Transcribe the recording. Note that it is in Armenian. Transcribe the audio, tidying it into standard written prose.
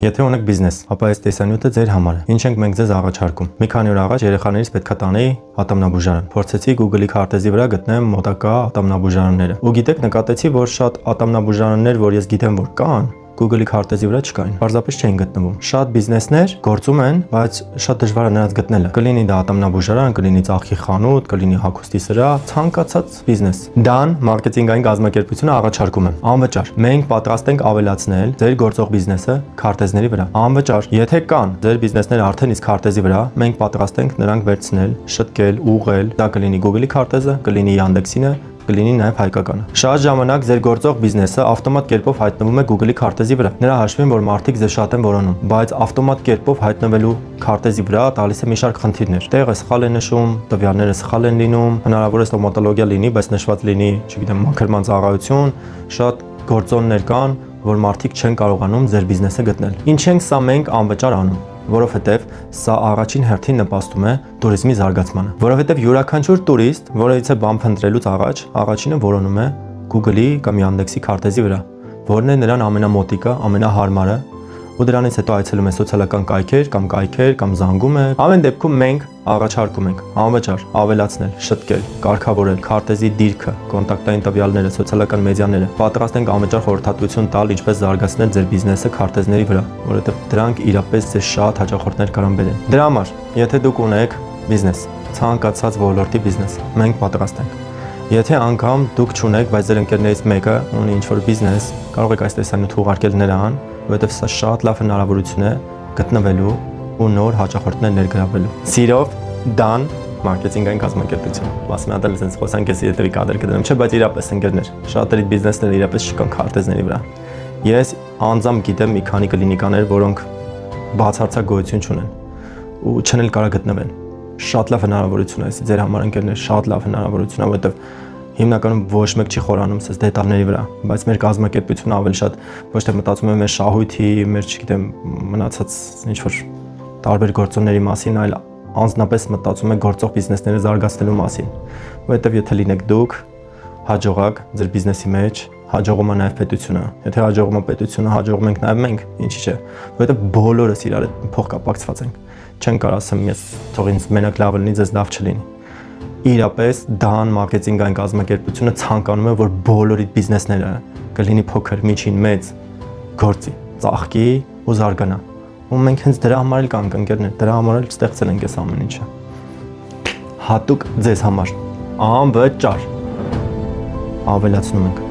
Եթե ունեք բիզնես, ապա այս տեսանյութը ձեր համար է։ Ինչ ենք մենք ձեզ առաջարկում։ Մի քանի օր առաջ երեխաներից պետքա տանեի ատամնաբուժարան։ Փորձեցի Google-ի քարտեզի վրա գտնեմ մոտակա ատամնաբուժարանները։ Ու գիտեք, նկատեցի, որ շատ ատամնաբուժարաններ, որ ես գիտեմ, որ կան, Google-ի քարտեզի վրա չկային։ Պարզապես չէին գտնվում։ Շատ բիզնեսներ գործում են, բայց շատ դժվար է նրանց գտնելը։ Կլինի դա ատամնաբուժարան, կլինի ծաղկի խանութ, կլինի հագուստի սրահ, ցանկացած բիզնես։ Դան մարքեթինգային կազմակերպությունը առաջարկում է անվճար։ Մենք պատրաստ ենք ավելացնել ձեր գործող բիզնեսը քարտեզների վրա։ Անվճար։ Եթե կան ձեր բիզնեսները արդեն իսկ քարտեզի վրա, մենք պատրաստ ենք նրանք վերցնել, շտկել, ուղղել։ Դա կլինի Google-ի քարտեզը, կլինի Yandex-ինը, կլինի նաև հայկականը։ Շատ ժամանակ ձեր գործող բիզնեսը ավտոմատ կերպով հայտնվում է Google-ի քարտեզի վրա։ Նրա հաշվին, որ մարդիկ ձեզ շատ են որոնում, բայց ավտոմատ կերպով հայտնվելու քարտեզի վրա տալիս է մի շարք խնդիրներ։ Տեղը սխալ է նշում, տվյալները սխալ են լինում, հնարավոր է ստոմատոլոգիա լինի, բայց նշված լինի, չգիտեմ, մաքրման ծառայություն, շատ գործոններ կան, որ մարդիկ չեն կարողանում ձեր բիզնեսը գտնել։ Ինչ ենք սա մենք անվճար անում, որովհետև սա առաջին հերթին նպաստում է տուրիզմի զարգացմանը, որովհետև յուրաքանչյուր տուրիստ, որևիցե բան փնտրելուց առաջ, առաջինը որոնում է Google-ի կամ Yandex-ի քարտեզի վրա, որն է նրան ամենամոտիկը, ամենահարմարը, ու դրանից հետո այցելում է սոցիալական կայքեր կամ զանգում է։ Ամեն դեպքում մենք առաջարկում ենք անվճար ավելացնել, շտկել, կարգավորել քարտեզի դիրքը, կոնտակտային տվյալները, սոցիալական մեդիաները։ Պատրաստ ենք անվճար խորհրդատվություն տալ, ինչպես զարգացնել ձեր բիզնեսը քարտեզների վրա, որովհետև դրանք իրապես ձեզ շատ հաճախորդներ կարան բերեն։ Դրա համար, եթե դուք ունեք բիզնես, ցանկացած ոլորտի բիզնես, մենք պատրաստ ենք։ Եթե անգամ դուք չունեք, բայց ձեր ընկերներից մեկը ունի ինչ-որ բիզնես, կարող եք այս տեսանյութը ուղարկել նրան, որովհետև սա շատ լավ հնարավորություն է գտնվելու ու նոր հաճախորդներ ներգրավելու։ Սիրով Դան մարքեթինգային կազմակերպություն։ Ասում եմ, ատել sense խոսանք ես եթե կադր կդնեմ, չէ, բայց իրապես ընկերներ, շատերի բիզնեսները իրապես չկան քարտեզների վրա։ Ես անձամբ գիտեմ մի քանի կլինիկաներ, որոնք բացարձակ գոյություն չունեն ու չեն էլ կարող գտնվեն։ Շատ լավ հնարավորություն է ձեր համար ընկերներ, շատ լավ հնարավորություն է, որովհետև հիմնականում ոչ մեկ չի խորանում սենց դետալների վրա, բայց մեր կազմակերպությունը ավելի շատ ոչ թե մտածում է մեր շահույթի, մեր, չգիտեմ, մնացած ինչ-որ տարբեր գործոնների մասին, այլ անձնապես մտածում է գործող բիզնեսները զարգացնելու մասին, որովհետև եթե լինեք դուք հաջողակ ձեր բիզնեսի մեջ, հաջողում է նաև պետությունը, եթե հաջողում է պետությունը, հաջողում ենք նաև մենք, ինչի՞ չէ, որովհետև բոլորս իրար հետ փոխկապակցված ենք, չեն կարող ասեմ ես թող ինձ մենակ լավ լինի, ձեզ լավ չլինի։ Իրապես Դան մարքեթինգային կազմակերպությունը ցանկանում է, որ բոլորի բիզնեսները կլինի փոքր, միջին, մեծ, գործի, ծաղկի ու զարգանա։ Ու մենք հենց դրա համար էլ կանք ընկերներ, դրա համար էլ ստեղծել ենք այս ամեն ինչը։ Հատուկ ձեզ համար, անվճար ավելացնում ենք։